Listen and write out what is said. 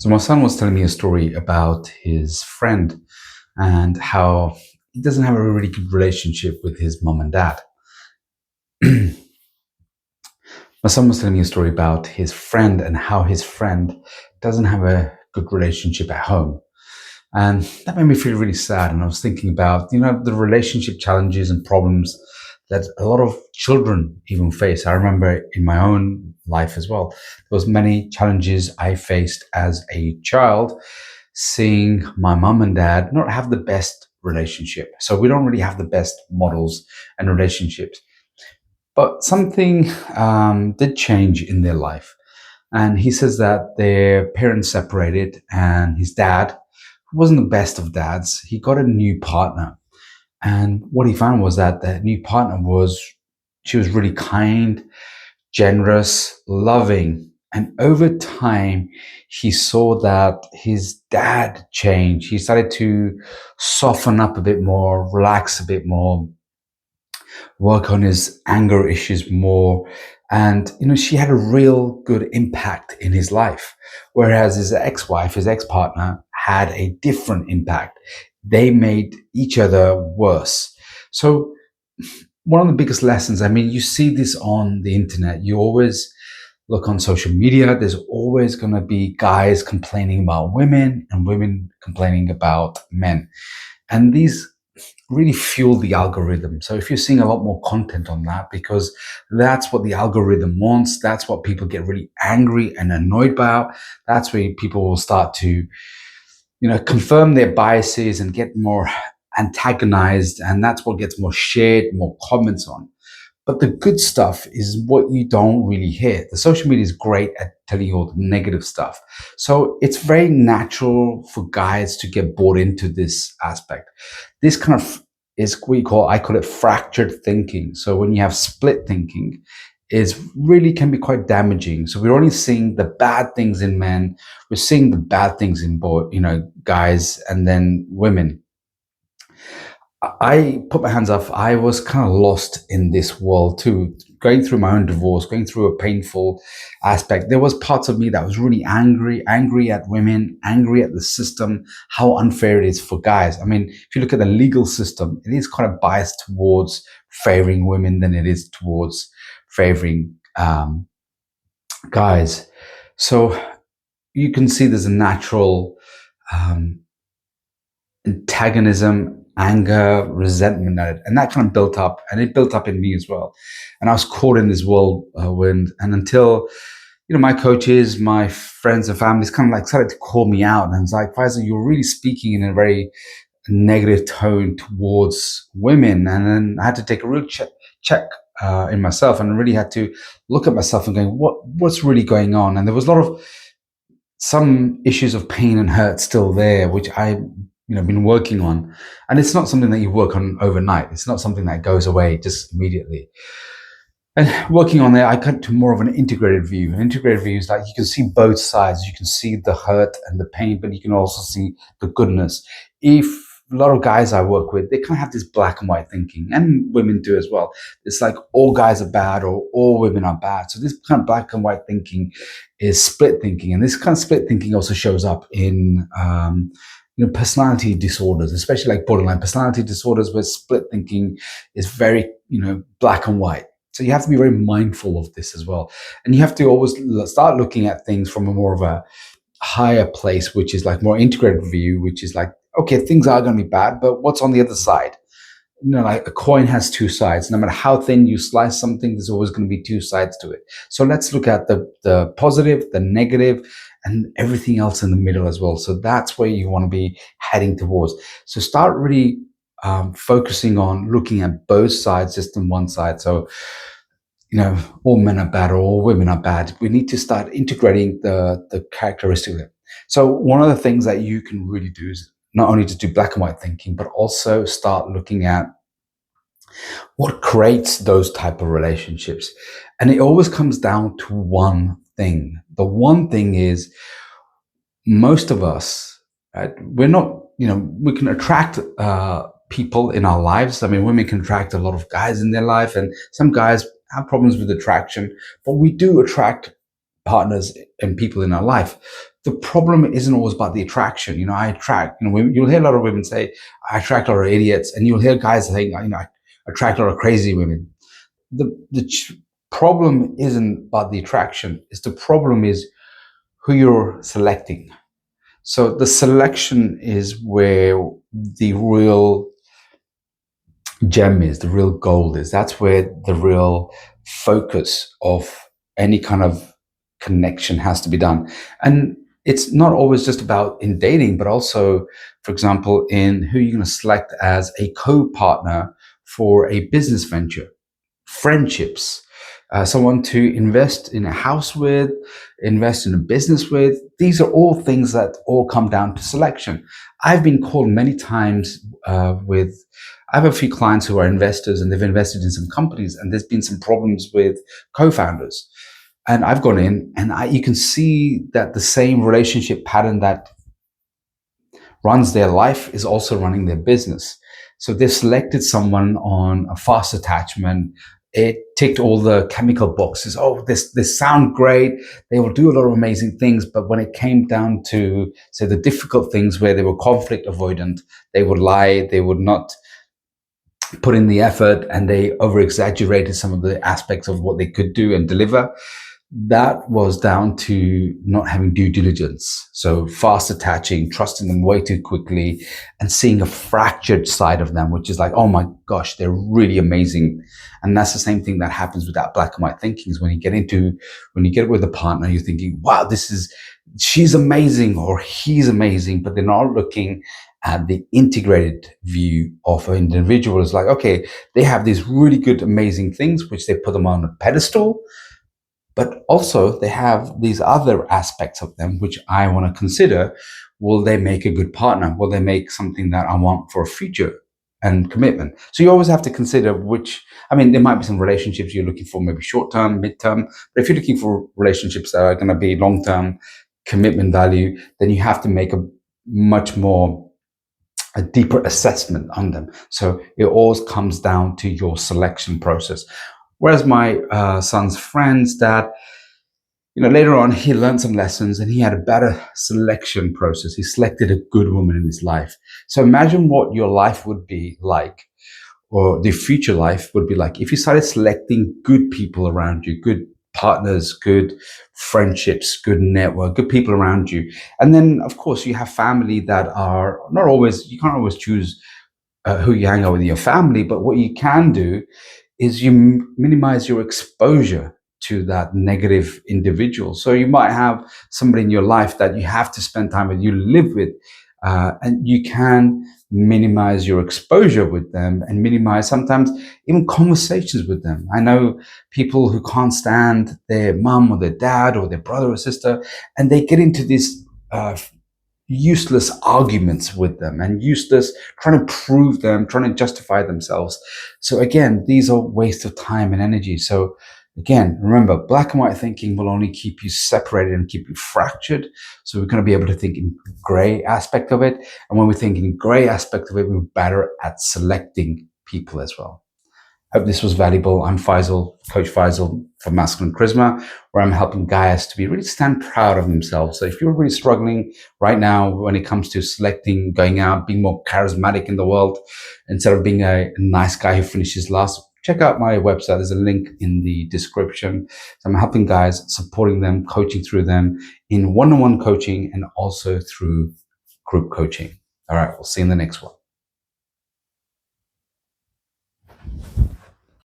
So my son was telling me a story about his friend and how he doesn't have a really good relationship with his mom and dad. My son was telling me a story about his friend and how his friend doesn't have a good relationship at home. And that made me feel really sad. And I was thinking about, the relationship challenges and problems that a lot of children even face. I remember in my own life as well, there was many challenges I faced as a child, seeing my mum and dad not have the best relationship. So we don't really have the best models and relationships. But something did change in their life. And he says that their parents separated, and his dad, who wasn't the best of dads, he got a new partner. And what he found was that the new partner she was really kind, generous, loving. And over time, he saw that his dad changed. He started to soften up a bit more, relax a bit more, work on his anger issues more. And, she had a real good impact in his life. Whereas his ex-wife, his ex-partner, had a different impact. They made each other worse. So one of the biggest lessons, you see this on the internet. You always look on social media, there's always going to be guys complaining about women and women complaining about men. And these really fuel the algorithm. So if you're seeing a lot more content on that, because that's what the algorithm wants, that's what people get really angry and annoyed about, that's where people will start to, confirm their biases and get more antagonized. And that's what gets more shared, more comments on. But the good stuff is what you don't really hear. The social media is great at telling you all the negative stuff. So it's very natural for guys to get bought into this aspect. This kind of is I call it fractured thinking. So when you have split thinking, is really can be quite damaging. So we're only seeing the bad things in men. We're seeing the bad things in guys, and then women. I put my hands up. I was kind of lost in this world too, going through my own divorce, going through a painful aspect. There was parts of me that was really angry at women, angry at the system, how unfair it is for guys. If you look at the legal system, it is kind of biased towards favoring women than it is towards favoring guys. So you can see there's a natural um, antagonism, anger, resentment at it. And that kind of built up, and it built up in me as well. And I was caught in this whirlwind. And until, my coaches, my friends and families kind of like started to call me out. And it's like, Faisal, you're really speaking in a very negative tone towards women. And then I had to take a real check in myself, and really had to look at myself and going, what's really going on? And there was a lot of some issues of pain and hurt still there, which I been working on. And it's not something that you work on overnight. It's not something that goes away just immediately. And working on there, I got to more of an integrated view. An integrated view is like you can see both sides. You can see the hurt and the pain, but you can also see the goodness. If a lot of guys I work with, they kind of have this black and white thinking, and women do as well. It's like all guys are bad or all women are bad. So this kind of black and white thinking is split thinking. And this kind of split thinking also shows up in personality disorders, especially like borderline personality disorders, where split thinking is very, black and white. So you have to be very mindful of this as well. And you have to always start looking at things from a more of a higher place, which is like more integrated view, which is like, okay, things are going to be bad, but what's on the other side? Like a coin has two sides. No matter how thin you slice something, there's always going to be two sides to it. So let's look at the positive, the negative, and everything else in the middle as well. So that's where you want to be heading towards. So start really focusing on looking at both sides, just on one side. So, all men are bad or all women are bad. We need to start integrating the characteristics. So one of the things that you can really do is not only to do black and white thinking, but also start looking at what creates those type of relationships. And it always comes down to one thing. The one thing is most of us, right, we're not, we can attract people in our lives. Women can attract a lot of guys in their life, and some guys have problems with attraction, but we do attract partners and people in our life, the problem isn't always about the attraction. I attract, you'll hear a lot of women say, I attract a lot of idiots. And you'll hear guys saying, I attract a lot of crazy women. The problem isn't about the attraction. The problem is who you're selecting. So the selection is where the real gem is, the real gold is. That's where the real focus of any kind of connection has to be done. And it's not always just about in dating, but also, for example, in who you're going to select as a co-partner for a business venture, friendships, someone to invest in a house with, invest in a business with. These are all things that all come down to selection. I've been called many times I have a few clients who are investors and they've invested in some companies and there's been some problems with co-founders. And I've gone in and you can see that the same relationship pattern that runs their life is also running their business. So they've selected someone on a fast attachment. It ticked all the chemical boxes. Oh, this sound great. They will do a lot of amazing things. But when it came down to, say, the difficult things where they were conflict avoidant, they would lie, they would not put in the effort, and they over exaggerated some of the aspects of what they could do and deliver. That was down to not having due diligence. So fast attaching, trusting them way too quickly, and seeing a fractured side of them, which is like, oh my gosh, they're really amazing. And that's the same thing that happens with that black and white thinking is when you get with a partner, you're thinking, wow, she's amazing or he's amazing, but they're not looking at the integrated view of an individual. Is like, okay, they have these really good, amazing things, which they put them on a pedestal. But also they have these other aspects of them, which I want to consider. Will they make a good partner? Will they make something that I want for a future and commitment? So you always have to consider there might be some relationships you're looking for, maybe short-term, mid-term. But if you're looking for relationships that are going to be long-term commitment value, then you have to make a deeper assessment on them. So it always comes down to your selection process. Whereas my son's friend's dad, later on he learned some lessons and he had a better selection process. He selected a good woman in his life. So imagine what your life would be like, or the future life would be like, if you started selecting good people around you, good partners, good friendships, good network, good people around you. And then, of course, you have family that are not always, you can't always choose who you hang out with in your family, but what you can do is you minimize your exposure to that negative individual. So you might have somebody in your life that you have to spend time with, you live with, and you can minimize your exposure with them and minimize sometimes even conversations with them. I know people who can't stand their mom or their dad or their brother or sister, and they get into this useless arguments with them and useless trying to prove them, trying to justify themselves. So again, these are waste of time and energy. So again, remember, black and white thinking will only keep you separated and keep you fractured. So we're going to be able to think in gray aspect of it. And when we think in gray aspect of it, we're better at selecting people as well. Hope this was valuable. I'm Faisal, Coach Faisal from Masculine Charisma, where I'm helping guys to really stand proud of themselves. So if you're really struggling right now when it comes to selecting, going out, being more charismatic in the world, instead of being a nice guy who finishes last, check out my website. There's a link in the description. So I'm helping guys, supporting them, coaching through them in one-on-one coaching and also through group coaching. All right, we'll see you in the next one.